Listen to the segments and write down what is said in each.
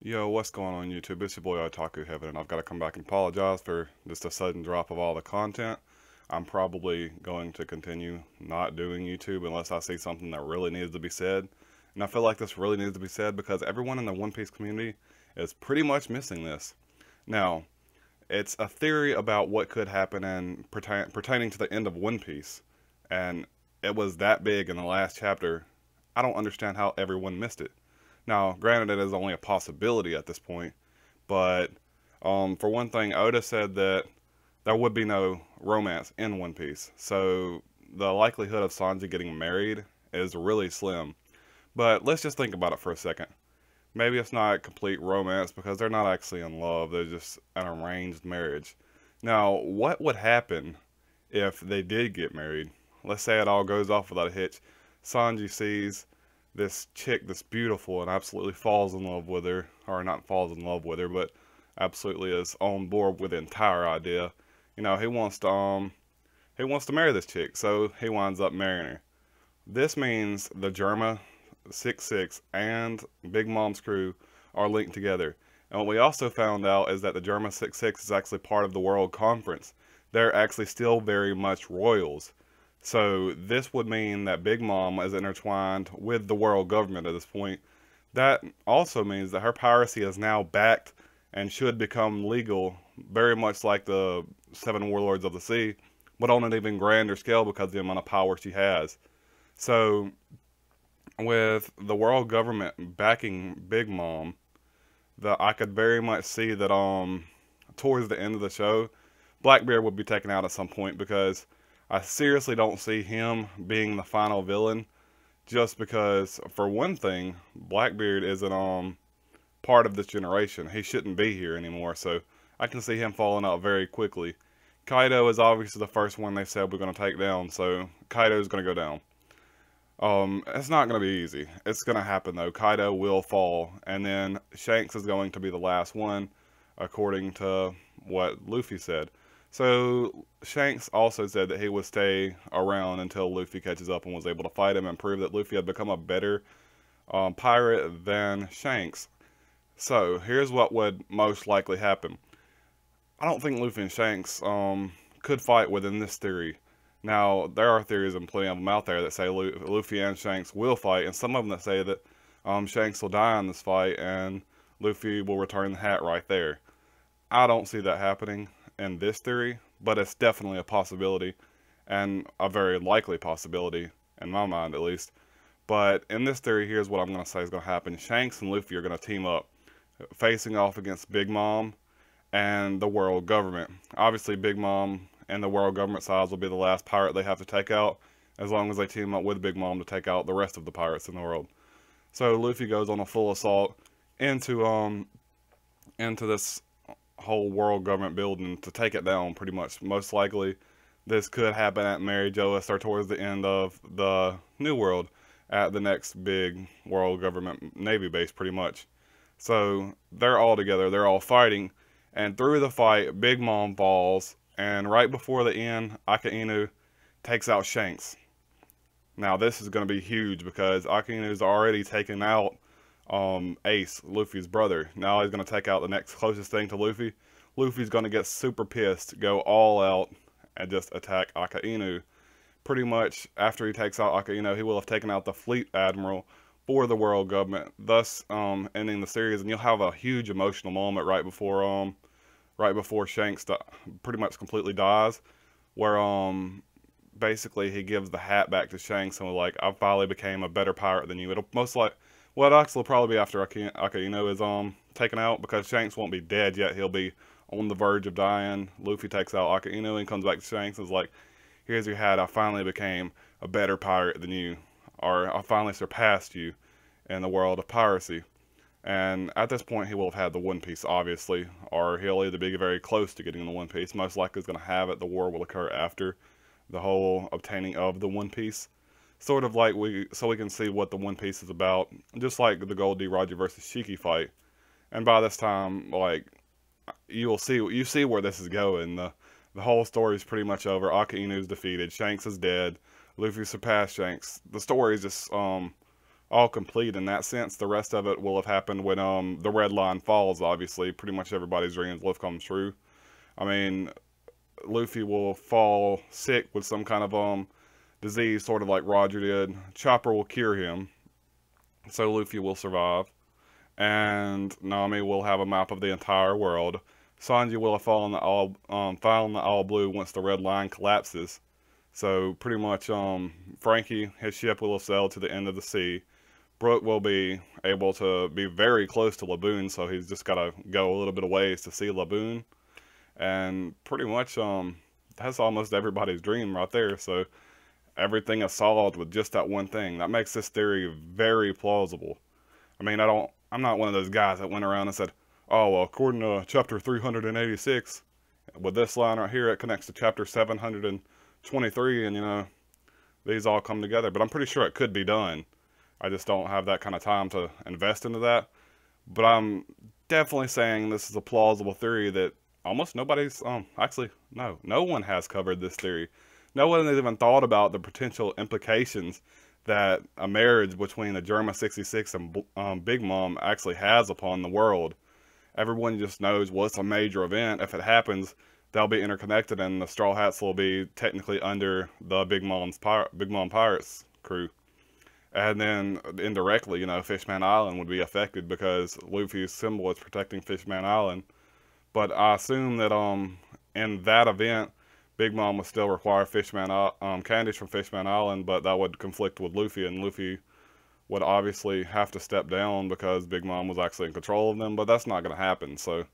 Yo, what's going on YouTube? It's your boy Otaku Heaven, and I've got to come back and apologize for just a sudden drop of all the content. I'm probably going to continue not doing YouTube unless I see something that really needs to be said. And I feel like this really needs to be said because everyone in the One Piece community is pretty much missing this. Now, it's a theory about what could happen and pertaining to the end of One Piece. And it was that big in the last chapter. I don't understand how everyone missed it. Now, granted, it is only a possibility at this point, but for one thing, Oda said that there would be no romance in One Piece, so the likelihood of Sanji getting married is really slim. But let's just think about it for a second. Maybe it's not complete romance because they're not actually in love, they're just an arranged marriage. Now, what would happen if they did get married? Let's say it all goes off without a hitch. Sanji sees this chick that's beautiful and absolutely falls in love with her, or not falls in love with her, but absolutely is on board with the entire idea. You know, he wants to marry this chick, so he winds up marrying her. This means the Germa 66 and Big Mom's crew are linked together. And what we also found out is that the Germa 66 is actually part of the World Conference. They're actually still very much royals. So this would mean that Big Mom is intertwined with the world government at this point. That also means that her piracy is now backed and should become legal, very much like the Seven Warlords of the Sea, but on an even grander scale because of the amount of power she has. So with the world government backing Big Mom, I could very much see that towards the end of the show, Blackbeard would be taken out at some point because I seriously don't see him being the final villain, just because, for one thing, Blackbeard isn't part of this generation. He shouldn't be here anymore, so I can see him falling out very quickly. Kaido is obviously the first one they said we're going to take down, so Kaido's going to go down. It's not going to be easy. It's going to happen, though. Kaido will fall, and then Shanks is going to be the last one, according to what Luffy said. So Shanks also said that he would stay around until Luffy catches up and was able to fight him and prove that Luffy had become a better pirate than Shanks. So here's what would most likely happen. I don't think Luffy and Shanks could fight within this theory. Now, there are theories and plenty of them out there that say Luffy and Shanks will fight, and some of them that say that Shanks will die in this fight and Luffy will return the hat right there. I don't see that happening in this theory, but it's definitely a possibility, and a very likely possibility, in my mind at least. But in this theory, here's what I'm going to say is going to happen. Shanks and Luffy are going to team up, facing off against Big Mom and the world government. Obviously, Big Mom and the world government sides will be the last pirate they have to take out, as long as they team up with Big Mom to take out the rest of the pirates in the world. So Luffy goes on a full assault into this whole world government building to take it down, pretty much. Most likely this could happen at Mary Joas or towards the end of the New World at the next big world government navy base, pretty much. So they're all together, they're all fighting, and through the fight Big Mom falls, and right before the end Aka Inu takes out Shanks. Now this is going to be huge because Aka Inu's already taken out Ace, Luffy's brother. Now he's going to take out the next closest thing to Luffy. Luffy's going to get super pissed, go all out, and just attack Aka Inu. Pretty much after he takes out Aka Inu, he will have taken out the fleet admiral for the world government, thus ending the series. And you'll have a huge emotional moment right before Shanks pretty much completely dies, where basically he gives the hat back to Shanks and was like, I finally became a better pirate than you. It'll most like, well, it actually will probably be after Aka Inu is taken out, because Shanks won't be dead yet. He'll be on the verge of dying. Luffy takes out Aka Inu and comes back to Shanks and is like, here's your hat. I finally became a better pirate than you, or I finally surpassed you in the world of piracy. And at this point, he will have had the One Piece, obviously, or he'll either be very close to getting the One Piece. Most likely he's going to have it. The war will occur after the whole obtaining of the One Piece. Sort of like so we can see what the One Piece is about, just like the Gold D. Roger versus Shiki fight. And by this time, like, you see where this is going. The whole story is pretty much over. Aka Inu's defeated. Shanks is dead. Luffy surpassed Shanks. The story is just all complete in that sense. The rest of it will have happened when the red line falls. Obviously, pretty much everybody's dreams will have come true. I mean, Luffy will fall sick with some kind of disease, sort of like Roger did. Chopper will cure him, so Luffy will survive, and Nami will have a map of the entire world. Sanji will have fallen the all blue once the red line collapses. So pretty much, Franky, his ship will have sailed to the end of the sea. Brook will be able to be very close to Laboon, so he's just got to go a little bit of ways to see Laboon. And pretty much, that's almost everybody's dream right there. So everything is solved with just that one thing. That makes this theory very plausible. I mean, I'm not one of those guys that went around and said, oh, well, according to chapter 386, with this line right here, it connects to chapter 723, and, you know, these all come together. But I'm pretty sure it could be done. I just don't have that kind of time to invest into that. But I'm definitely saying this is a plausible theory that almost nobody's, actually, no one has covered this theory. No one has even thought about the potential implications that a marriage between the Germa 66 and Big Mom actually has upon the world. Everyone just knows, well, it's a major event. If it happens, they'll be interconnected, and the Straw Hats will be technically under the Big Mom Pirates crew. And then indirectly, you know, Fishman Island would be affected because Luffy's symbol is protecting Fishman Island. But I assume that in that event, Big Mom would still require candies from Fishman Island, but that would conflict with Luffy, and Luffy would obviously have to step down because Big Mom was actually in control of them, but that's not going to happen. So,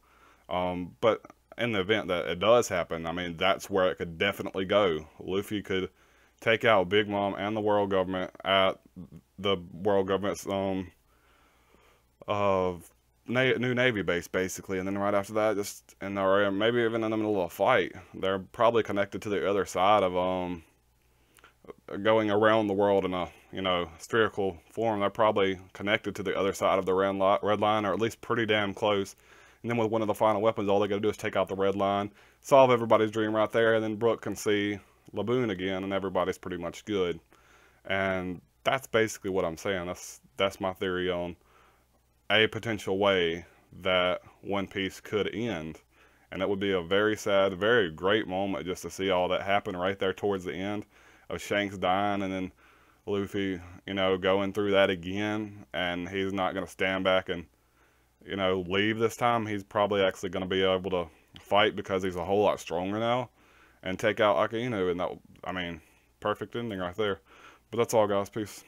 but in the event that it does happen, I mean, that's where it could definitely go. Luffy could take out Big Mom and the world government at the world government's new Navy base, basically, and then right after that, just or maybe even in the middle of a fight, they're probably connected to the other side of going around the world in a, you know, spherical form. They're probably connected to the other side of the red line, or at least pretty damn close. And then with one of the final weapons, all they got to do is take out the red line, solve everybody's dream right there, and then Brook can see Laboon again, and everybody's pretty much good. And that's basically what I'm saying. That's my theory on a potential way that One Piece could end. And it would be a very sad, very great moment just to see all that happen right there towards the end of Shanks dying, and then Luffy, you know, going through that again, and he's not going to stand back and, you know, leave this time. He's probably actually going to be able to fight because he's a whole lot stronger now and take out Akainu, and that, I mean, perfect ending right there. But that's all, guys. Peace.